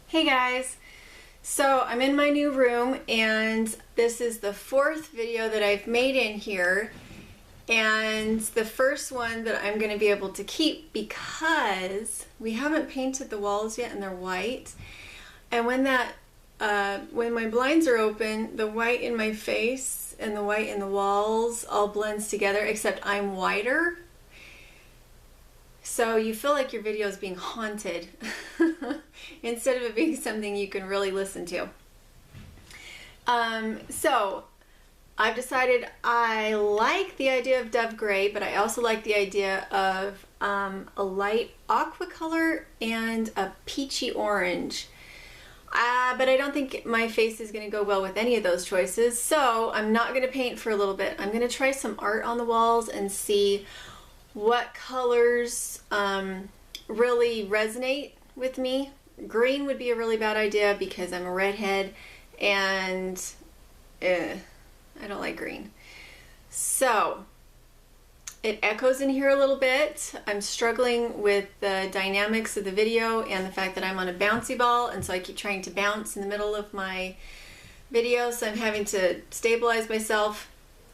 Hey guys! So I'm in my new room and this is the fourth video that I've made in here, and the first one that I'm going to be able to keep because we haven't painted the walls yet and they're white, and when my blinds are open, the white in my face and the white in the walls all blends together, except I'm whiter. So you feel like your video is being haunted instead of it being something you can really listen to. So I've decided I like the idea of dove gray, but I also like the idea of a light aqua color and a peachy orange. But I don't think my face is going to go well with any of those choices, so I'm not going to paint for a little bit. I'm going to try some art on the walls and see what colors really resonate with me. Green would be a really bad idea because I'm a redhead and I don't like green. So it echoes in here a little bit. I'm struggling with the dynamics of the video and the fact that I'm on a bouncy ball, and so I keep trying to bounce in the middle of my video, so I'm having to stabilize myself.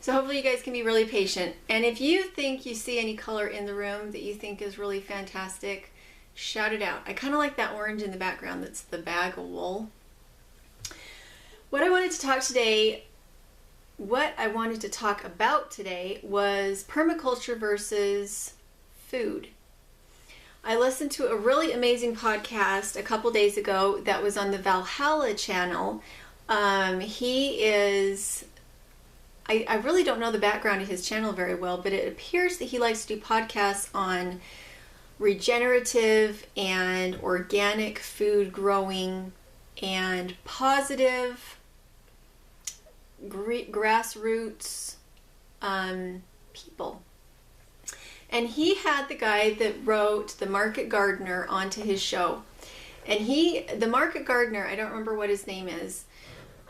So hopefully you guys can be really patient. And if you think you see any color in the room that you think is really fantastic, shout it out. I kind of like that orange in the background. That's the bag of wool. What I wanted to talk about today was permaculture versus food. I listened to a really amazing podcast a couple days ago that was on the Valhalla channel. I really don't know the background of his channel very well, but it appears that he likes to do podcasts on regenerative and organic food growing and positive grassroots people. And he had the guy that wrote The Market Gardener onto his show. And the Market Gardener, I don't remember what his name is.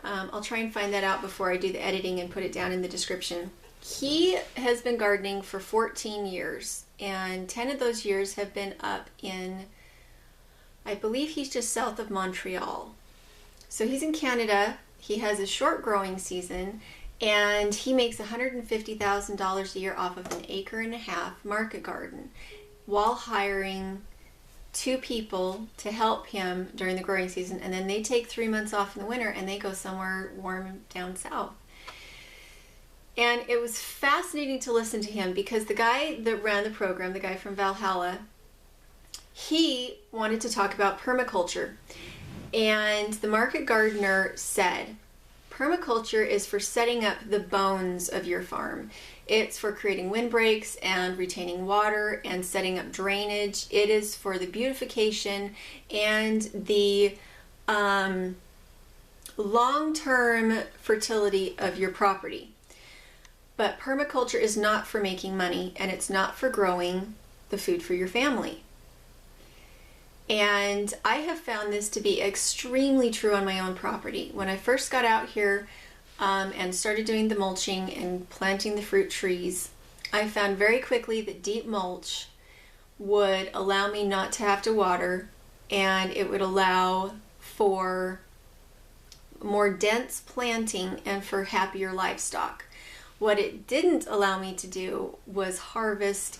I'll try and find that out before I do the editing and put it down in the description. He has been gardening for 14 years, and 10 of those years have been up in, I believe he's just south of Montreal. So he's in Canada. He has a short growing season, and he makes $150,000 a year off of an 1.5 acre market garden while hiring 2 people to help him during the growing season, and then they take 3 months off in the winter and they go somewhere warm down south. And it was fascinating to listen to him because the guy that ran the program, the guy from Valhalla, he wanted to talk about permaculture. And the Market Gardener said, permaculture is for setting up the bones of your farm. It's for creating windbreaks and retaining water and setting up drainage. It is for the beautification and the long-term fertility of your property. But permaculture is not for making money, and it's not for growing the food for your family. And I have found this to be extremely true on my own property. When I first got out here and started doing the mulching and planting the fruit trees, I found very quickly that deep mulch would allow me not to have to water, and it would allow for more dense planting and for happier livestock. What it didn't allow me to do was harvest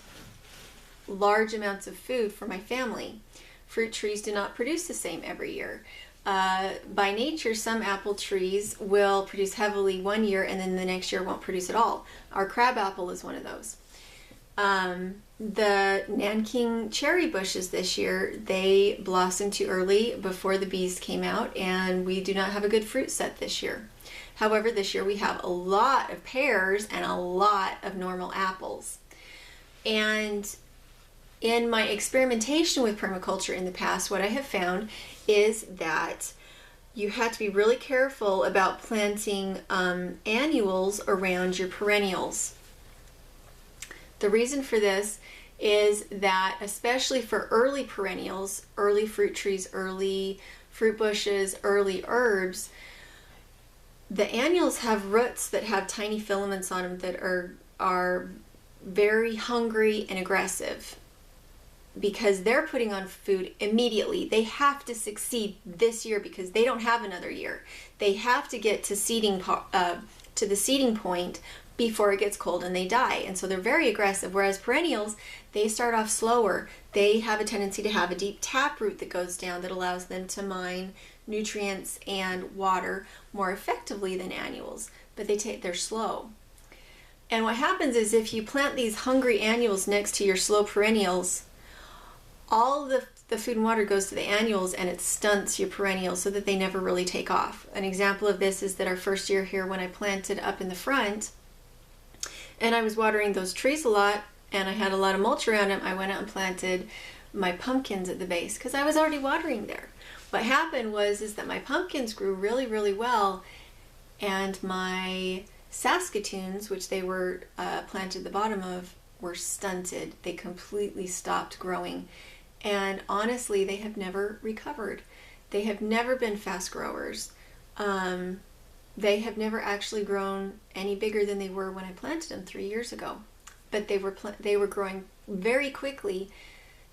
large amounts of food for my family. Fruit trees do not produce the same every year. By nature, some apple trees will produce heavily one year and then the next year won't produce at all. Our crab apple is one of those. The Nanking cherry bushes this year, they blossomed too early before the bees came out, and we do not have a good fruit set this year. However, this year we have a lot of pears and a lot of normal apples. And in my experimentation with permaculture in the past, what I have found is that you have to be really careful about planting annuals around your perennials. The reason for this is that, especially for early perennials, early fruit trees, early fruit bushes, early herbs, the annuals have roots that have tiny filaments on them that are very hungry and aggressive. because they're putting on food immediately. They have to succeed this year because they don't have another year. They have to get to the seeding point before it gets cold and they die. And so they're very aggressive. Whereas perennials, they start off slower. They have a tendency to have a deep taproot that goes down that allows them to mine nutrients and water more effectively than annuals. But they're slow. And what happens is if you plant these hungry annuals next to your slow perennials, all the food and water goes to the annuals and it stunts your perennials so that they never really take off. An example of this is that our first year here, when I planted up in the front and I was watering those trees a lot and I had a lot of mulch around them, I went out and planted my pumpkins at the base because I was already watering there. What happened is that my pumpkins grew really, really well, and my Saskatoons, which they were planted at the bottom of, were stunted. They completely stopped growing. And honestly, they have never recovered. They have never been fast growers. They have never actually grown any bigger than they were when I planted them 3 years ago. But they were growing very quickly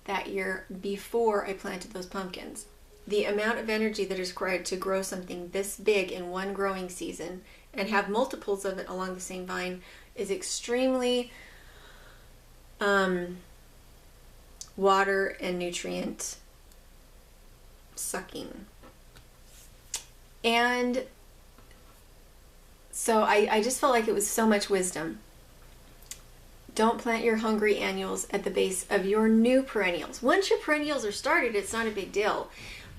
that year before I planted those pumpkins. The amount of energy that is required to grow something this big in one growing season and have multiples of it along the same vine is extremely water and nutrient sucking. And so I just felt like it was so much wisdom. Don't plant your hungry annuals at the base of your new perennials. Once your perennials are started, it's not a big deal.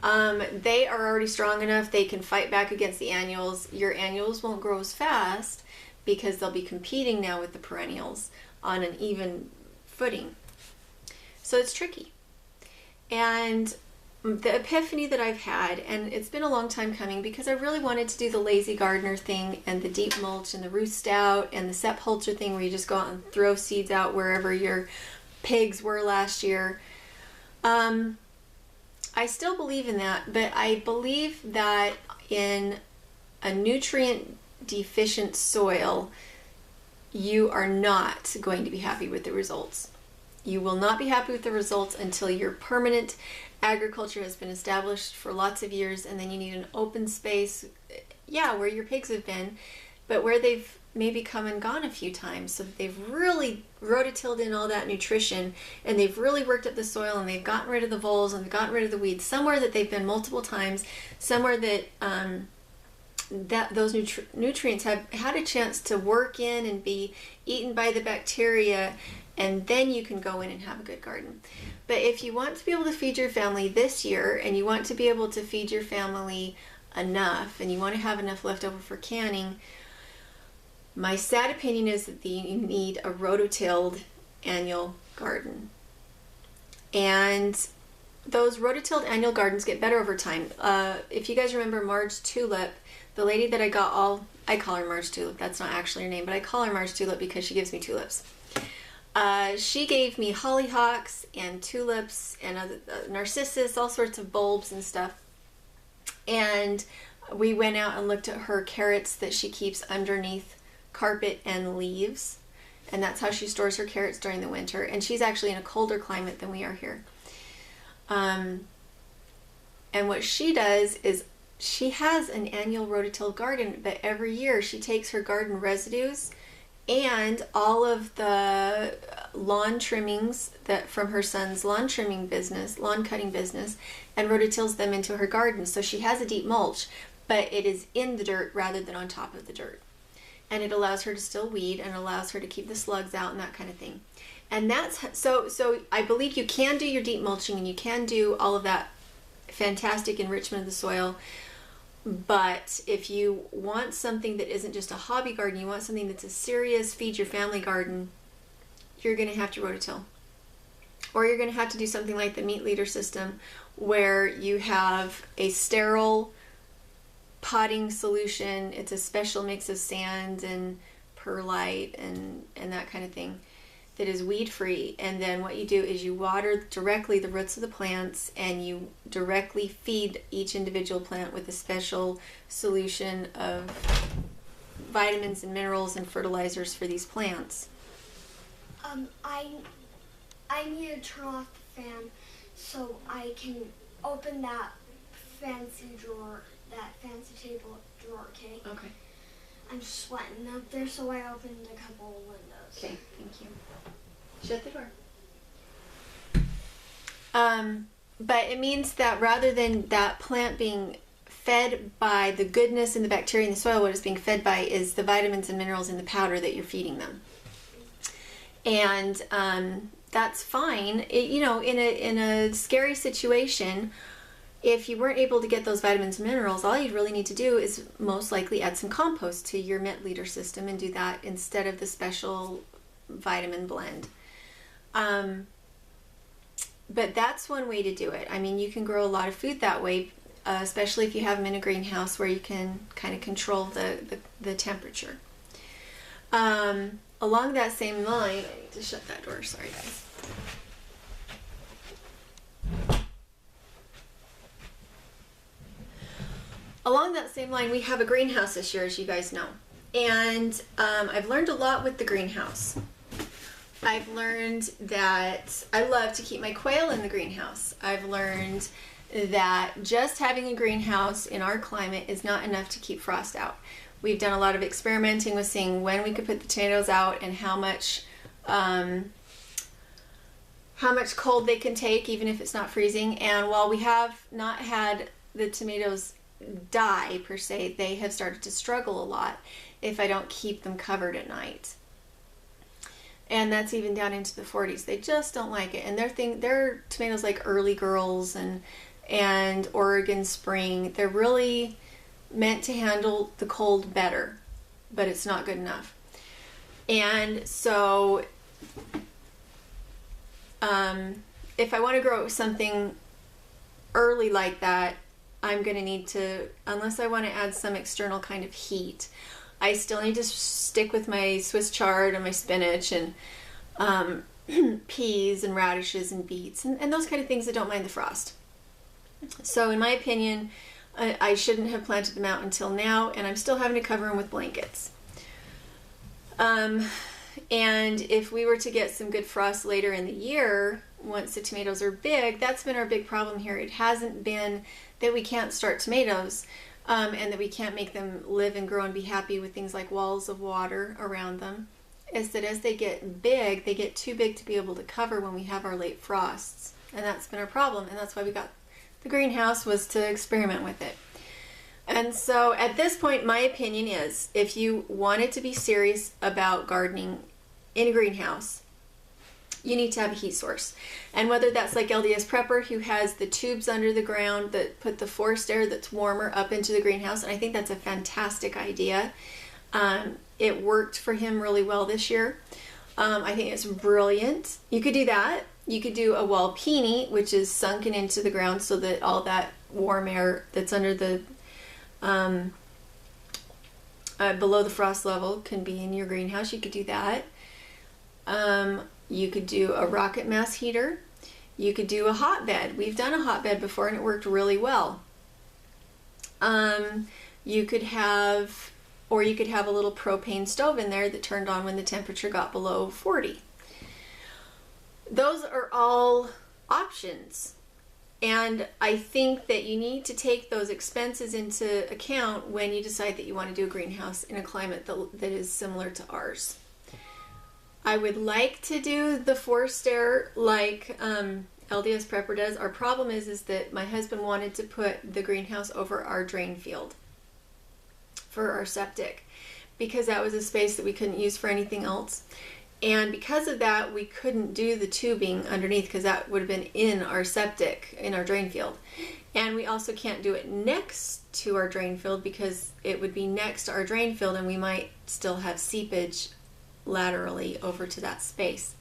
They are already strong enough. They can fight back against the annuals. Your annuals won't grow as fast because they'll be competing now with the perennials on an even footing. So it's tricky. And the epiphany that I've had, and it's been a long time coming because I really wanted to do the lazy gardener thing and the deep mulch and the roost out and the sepulcher thing where you just go out and throw seeds out wherever your pigs were last year. I still believe in that, but I believe that in a nutrient deficient soil, you are not going to be happy with the results. You will not be happy with the results until your permanent agriculture has been established for lots of years, and then you need an open space, where your pigs have been, but where they've maybe come and gone a few times, so that they've really rototilled in all that nutrition, and they've really worked up the soil, and they've gotten rid of the voles, and they've gotten rid of the weeds, somewhere that they've been multiple times, somewhere that those nutrients have had a chance to work in and be eaten by the bacteria, and then you can go in and have a good garden. But if you want to be able to feed your family this year, and you want to be able to feed your family enough, and you want to have enough left over for canning, my sad opinion is that you need a rototilled annual garden. And those rototilled annual gardens get better over time. If you guys remember Marge Tulip, the lady that I call her Marge Tulip, that's not actually her name, but I call her Marge Tulip because she gives me tulips. She gave me hollyhocks and tulips and narcissus, all sorts of bulbs and stuff. And we went out and looked at her carrots that she keeps underneath carpet and leaves, and that's how she stores her carrots during the winter. And she's actually in a colder climate than we are here. And what she does is she has an annual rototilled garden, but every year she takes her garden residues and all of the lawn trimmings from her son's lawn cutting business, and rototills them into her garden. So she has a deep mulch, but it is in the dirt rather than on top of the dirt. And it allows her to still weed and allows her to keep the slugs out and that kind of thing. And that's so I believe you can do your deep mulching and you can do all of that fantastic enrichment of the soil. But if you want something that isn't just a hobby garden, you want something that's a serious feed your family garden, you're going to have to rototill. Or you're going to have to do something like the meat leader system, where you have a sterile potting solution. It's a special mix of sand and perlite and that kind of thing that is weed free. And then what you do is you water directly the roots of the plants, and you directly feed each individual plant with a special solution of vitamins and minerals and fertilizers for these plants. I need to turn off the fan so I can open that fancy drawer, that fancy table drawer, okay? Okay. I'm sweating up there, so I opened a couple of windows. Okay, thank you. Shut the door. But it means that rather than that plant being fed by the goodness and the bacteria in the soil, what it's being fed by is the vitamins and minerals in the powder that you're feeding them. And that's fine. You know, in a scary situation, if you weren't able to get those vitamins and minerals, all you'd really need to do is most likely add some compost to your mint leader system and do that instead of the special vitamin blend. But that's one way to do it. I mean, you can grow a lot of food that way, especially if you have them in a greenhouse where you can kind of control the temperature. Along that same line, I need to shut that door, sorry guys. Along that same line, we have a greenhouse this year, as you guys know. And I've learned a lot with the greenhouse. I've learned that I love to keep my quail in the greenhouse. I've learned that just having a greenhouse in our climate is not enough to keep frost out. We've done a lot of experimenting with seeing when we could put the tomatoes out and how much cold they can take, even if it's not freezing. And while we have not had the tomatoes die per se, they have started to struggle a lot if I don't keep them covered at night. And that's even down into the 40s. They just don't like it. And they're tomatoes like Early Girls and Oregon Spring. They're really meant to handle the cold better, but it's not good enough. And so if I want to grow something early like that, I'm going to need to, unless I want to add some external kind of heat, I still need to stick with my Swiss chard and my spinach and peas and radishes and beets and those kind of things that don't mind the frost. So in my opinion, I shouldn't have planted them out until now, and I'm still having to cover them with blankets. And if we were to get some good frost later in the year, once the tomatoes are big, that's been our big problem here. It hasn't been that we can't start tomatoes and that we can't make them live and grow and be happy with things like walls of water around them. Is that as they get big, they get too big to be able to cover when we have our late frosts. And that's been our problem, and that's why we got the greenhouse, was to experiment with it. And so at this point, my opinion is, if you wanted to be serious about gardening in a greenhouse, you need to have a heat source. And whether that's like LDS Prepper, who has the tubes under the ground that put the forced air that's warmer up into the greenhouse, and I think that's a fantastic idea. It worked for him really well this year. I think it's brilliant. You could do that. You could do a Walpini, which is sunken into the ground so that all that warm air that's under the below the frost level can be in your greenhouse. You could do that. You could do a rocket mass heater. You could do a hotbed. We've done a hotbed before and it worked really well. You could have a little propane stove in there that turned on when the temperature got below 40. Those are all options. And I think that you need to take those expenses into account when you decide that you want to do a greenhouse in a climate that is similar to ours. I would like to do the forced air like LDS Prepper does. Our problem is that my husband wanted to put the greenhouse over our drain field for our septic, because that was a space that we couldn't use for anything else. And because of that, we couldn't do the tubing underneath, because that would have been in our septic, in our drain field. And we also can't do it next to our drain field, because it would be next to our drain field and we might still have seepage laterally over to that space.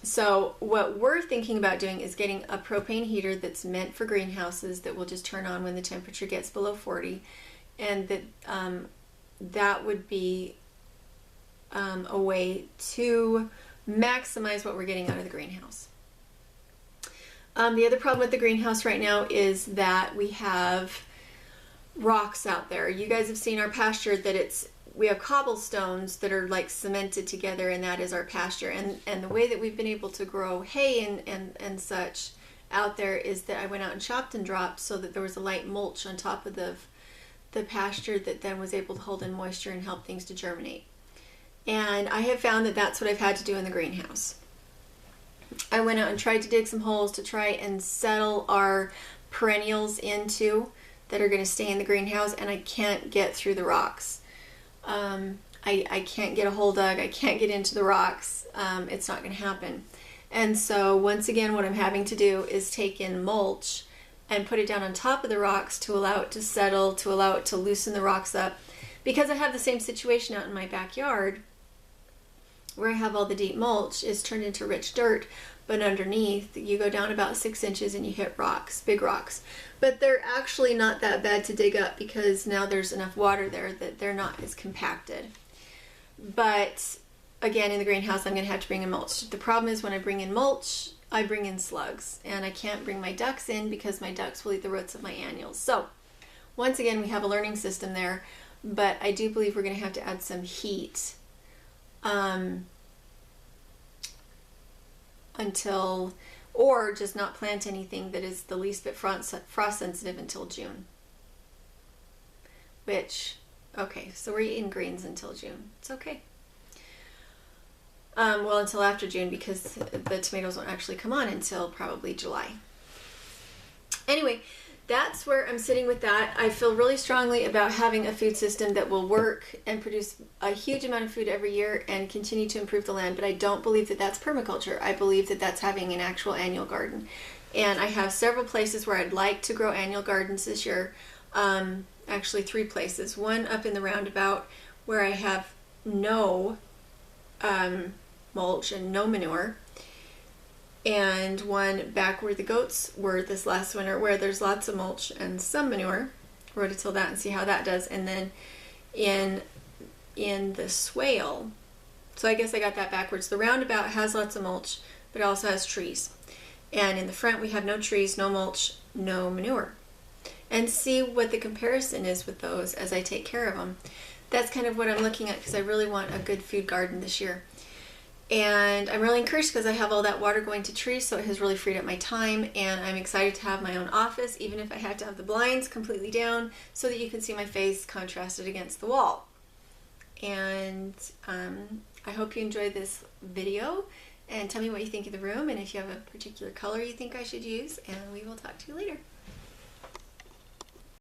So what we're thinking about doing is getting a propane heater that's meant for greenhouses that will just turn on when the temperature gets below 40, and that would be a way to maximize what we're getting out of the greenhouse. The other problem with the greenhouse right now is that we have rocks out there. You guys have seen our pasture, that we have cobblestones that are like cemented together, and that is our pasture. And the way that we've been able to grow hay and such out there is that I went out and chopped and dropped so that there was a light mulch on top of the pasture that then was able to hold in moisture and help things to germinate. And I have found that that's what I've had to do in the greenhouse. I went out and tried to dig some holes to try and settle our perennials into that are going to stay in the greenhouse, and I can't get through the rocks. I can't get a hole dug. I can't get into the rocks. It's not going to happen. And so once again, what I'm having to do is take in mulch and put it down on top of the rocks to allow it to settle, to allow it to loosen the rocks up. Because I have the same situation out in my backyard where I have all the deep mulch is turned into rich dirt, but underneath you go down about 6 inches and you hit rocks, big rocks. But they're actually not that bad to dig up because now there's enough water there that they're not as compacted. But again, in the greenhouse, I'm going to have to bring in mulch. The problem is when I bring in mulch, I bring in slugs, and I can't bring my ducks in because my ducks will eat the roots of my annuals. So once again, we have a learning system there, but I do believe we're going to have to add some heat until, or just not plant anything that is the least bit frost sensitive until June. Which, okay, so we're eating greens until June. It's okay. Well, until after June, because the tomatoes won't actually come on until probably July. Anyway, that's where I'm sitting with that. I feel really strongly about having a food system that will work and produce a huge amount of food every year and continue to improve the land, but I don't believe that that's permaculture. I believe that that's having an actual annual garden. And I have several places where I'd like to grow annual gardens this year. Actually 3 places. One up in the roundabout where I have no mulch and no manure, and one back where the goats were this last winter where there's lots of mulch and some manure. We're going to till that and see how that does. And then in the swale, so I guess I got that backwards. The roundabout has lots of mulch, but it also has trees. And in the front we have no trees, no mulch, no manure. And see what the comparison is with those as I take care of them. That's kind of what I'm looking at because I really want a good food garden this year. And I'm really encouraged because I have all that water going to trees, so it has really freed up my time, and I'm excited to have my own office, even if I have to have the blinds completely down so that you can see my face contrasted against the wall. And I hope you enjoyed this video, and tell me what you think of the room, and if you have a particular color you think I should use, and we will talk to you later.